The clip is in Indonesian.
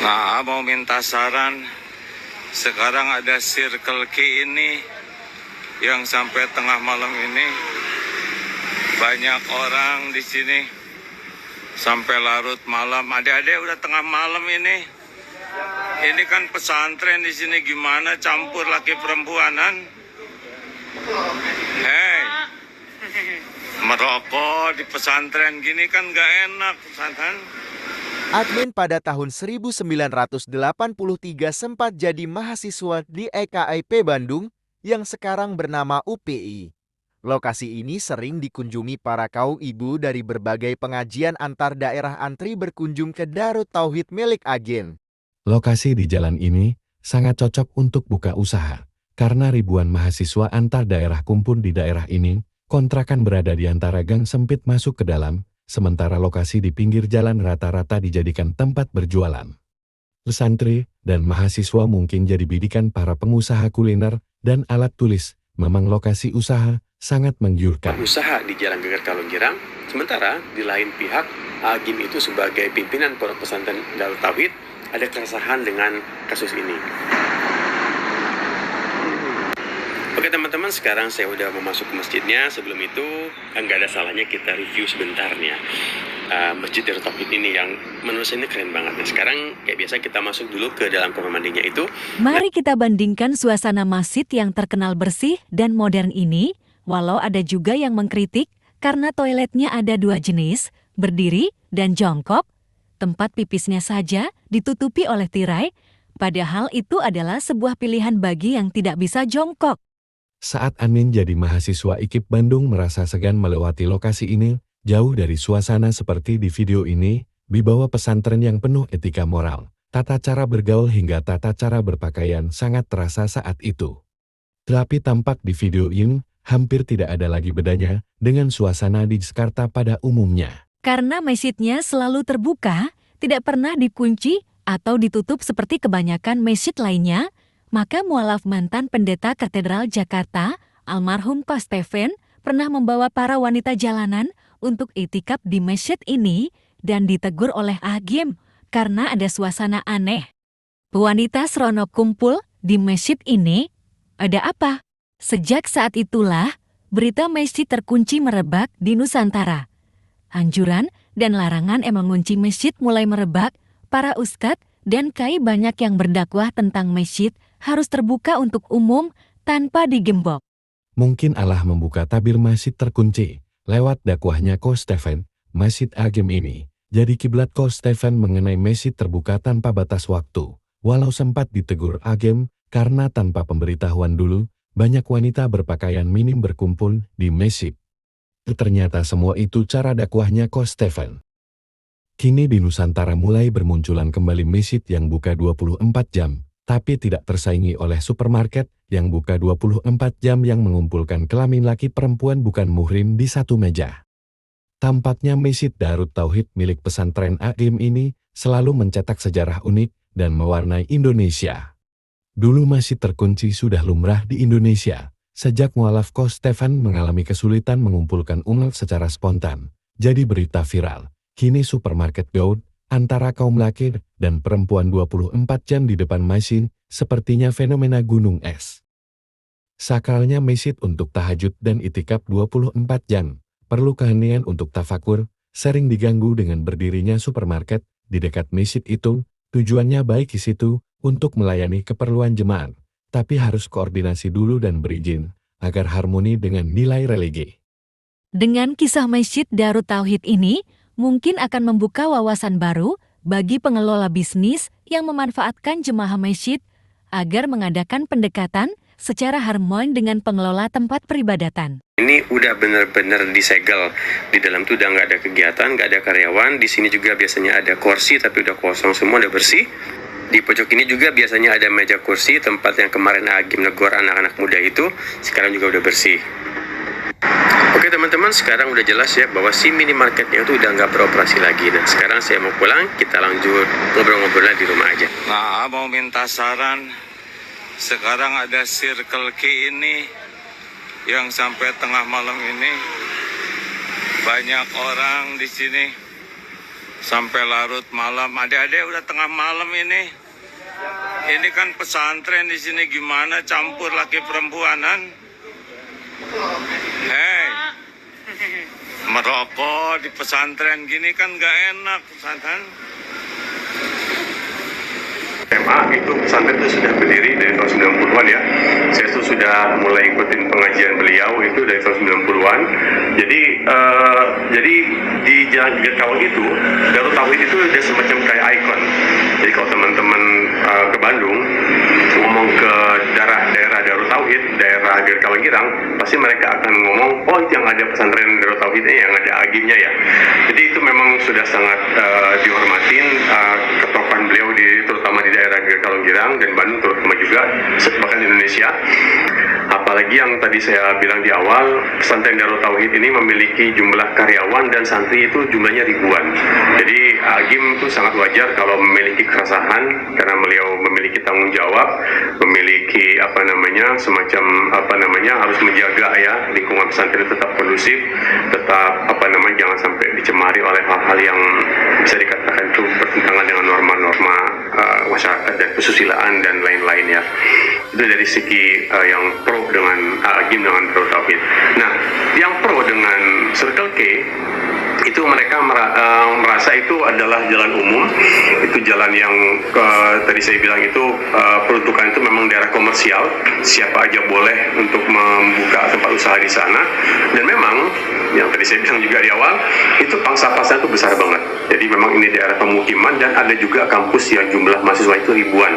Nah, mau minta saran. Sekarang ada Circle K ini yang sampai tengah malam ini banyak orang di sini sampai larut malam. Adik-adik udah tengah malam ini. Ini kan pesantren di sini, gimana campur laki perempuanan? Hei, merokok di pesantren gini kan gak enak, pesantren. Admin pada tahun 1983 sempat jadi mahasiswa di EKIP Bandung yang sekarang bernama UPI. Lokasi ini sering dikunjungi para kaum ibu dari berbagai pengajian antar daerah antri berkunjung ke Darut Tauhid milik Agim. Lokasi di jalan ini sangat cocok untuk buka usaha, karena ribuan mahasiswa antar daerah kumpul di daerah ini. Kontrakan berada di antara gang sempit masuk ke dalam, sementara lokasi di pinggir jalan rata-rata dijadikan tempat berjualan. Santri dan mahasiswa mungkin jadi bidikan para pengusaha kuliner dan alat tulis. Memang lokasi usaha sangat menggiurkan. Usaha di Jalan Geger Kalonggirang, sementara di lain pihak Agim itu sebagai pimpinan pondok pesantren Darut Tauhid ada keresahan dengan kasus ini. Oke teman-teman, sekarang saya udah mau masuk ke masjidnya. Sebelum itu, nggak ada salahnya kita review sebentar nih ya. Masjid Darut Tauhid ini yang menurut saya ini keren banget. Nah sekarang kayak biasa kita masuk dulu ke dalam kamar mandinya itu. Mari kita bandingkan suasana masjid yang terkenal bersih dan modern ini, walau ada juga yang mengkritik karena toiletnya ada dua jenis, berdiri dan jongkok. Tempat pipisnya saja ditutupi oleh tirai, padahal itu adalah sebuah pilihan bagi yang tidak bisa jongkok. Saat Anin jadi mahasiswa IKIP Bandung merasa segan melewati lokasi ini, jauh dari suasana seperti di video ini, dibawa pesantren yang penuh etika moral, tata cara bergaul hingga tata cara berpakaian sangat terasa saat itu. Tapi tampak di video ini, hampir tidak ada lagi bedanya dengan suasana di Jakarta pada umumnya. Karena masjidnya selalu terbuka, tidak pernah dikunci atau ditutup seperti kebanyakan masjid lainnya, maka mualaf mantan pendeta Katedral Jakarta, almarhum Ko Stephen, pernah membawa para wanita jalanan untuk itikaf di masjid ini dan ditegur oleh Agim karena ada suasana aneh. Wanita seronok kumpul di masjid ini, ada apa? Sejak saat itulah, berita masjid terkunci merebak di Nusantara. Anjuran dan larangan mengunci masjid mulai merebak, para ustadz dan kiai banyak yang berdakwah tentang masjid harus terbuka untuk umum tanpa digembok. Mungkin Allah membuka tabir masjid terkunci. Lewat dakwahnya Ko Stephen, Masjid Agim ini jadi kiblat Ko Stephen mengenai masjid terbuka tanpa batas waktu. Walau sempat ditegur Agim karena tanpa pemberitahuan dulu, banyak wanita berpakaian minim berkumpul di masjid. Ternyata semua itu cara dakwahnya Ko Stephen. Kini di Nusantara mulai bermunculan kembali masjid yang buka 24 jam, tapi tidak tersaingi oleh supermarket yang buka 24 jam yang mengumpulkan kelamin laki perempuan bukan muhrim di satu meja. Tampaknya Masjid Darut Tauhid milik pesantren Agim ini selalu mencetak sejarah unik dan mewarnai Indonesia. Dulu masjid terkunci sudah lumrah di Indonesia, sejak mualaf Ko Stephen mengalami kesulitan mengumpulkan umat secara spontan, jadi berita viral. Kini supermarket gaul antara kaum laki dan perempuan 24 jam di depan masjid, sepertinya fenomena gunung es. Sakralnya masjid untuk tahajud dan itikaf 24 jam, perlu keheningan untuk tafakur, sering diganggu dengan berdirinya supermarket di dekat masjid itu. Tujuannya baik di situ untuk melayani keperluan jemaat, tapi harus koordinasi dulu dan berizin agar harmoni dengan nilai religi. Dengan kisah Masjid Darut Tauhid ini, mungkin akan membuka wawasan baru bagi pengelola bisnis yang memanfaatkan jemaah masjid agar mengadakan pendekatan secara harmonis dengan pengelola tempat peribadatan. Ini udah bener-bener disegel. Di dalam tuh udah nggak ada kegiatan, nggak ada karyawan. Di sini juga biasanya ada kursi tapi udah kosong semua, udah bersih. Di pojok ini juga biasanya ada meja kursi, tempat yang kemarin Agim negor anak-anak muda itu, sekarang juga udah bersih. Oke teman-teman, sekarang udah jelas ya bahwa si minimarketnya itu udah nggak beroperasi lagi. Nah sekarang saya mau pulang, kita lanjut ngobrol-ngobrol di rumah aja. Nah, mau minta saran. Sekarang ada Circle K ini yang sampai tengah malam ini banyak orang di sini sampai larut malam. Adik-adik udah tengah malam ini. Ini kan pesantren di sini, gimana campur laki perempuanan? Hei, merokok di pesantren gini kan gak enak, pesantren. SMA itu pesantren itu sudah berdiri dari tahun 90-an ya. Saya tuh sudah mulai ikutin pengajian beliau itu dari tahun 90-an. Jadi di Jalan Gerkawang itu, Darut Tauhid itu udah semacam kayak ikon. Jadi kalau teman-teman ke Bandung ngomong ke daerah Darut Tauhid, daerah Gerkawang Girang, pasti mereka akan ngomong, oh itu yang ada pesantren Darut Tauhidnya, yang ada agimnya ya. Jadi itu memang sudah sangat dihormatin ketokohan beliau terutama di daerah Gerkawang Girang dan Bandung terutama juga bahkan di Indonesia. Apalagi yang tadi saya bilang di awal, pesantren Darut Tauhid ini memiliki jumlah karyawan dan santri itu jumlahnya ribuan. Jadi agim itu sangat wajar kalau memiliki keresahan karena beliau memiliki tanggung jawab, memiliki semacam harus menjaga ya lingkungan pesantren tetap kondusif, tetap jangan sampai dicemari oleh hal-hal yang bisa dikatakan itu bertentangan dengan norma-norma masyarakat dan kesusilaan dan lain-lain ya. Itu dari segi yang pro dengan agim dengan Darut Tauhid. Nah, yang pro dengan Circle K itu mereka merasa itu adalah jalan umum, itu jalan yang tadi saya bilang itu peruntukan itu memang daerah komersial, siapa aja boleh untuk membuka tempat usaha di sana, dan memang yang tadi saya bilang juga di awal itu pangsa pasar itu besar banget. Jadi memang ini daerah pemukiman dan ada juga kampus yang jumlah mahasiswa itu ribuan.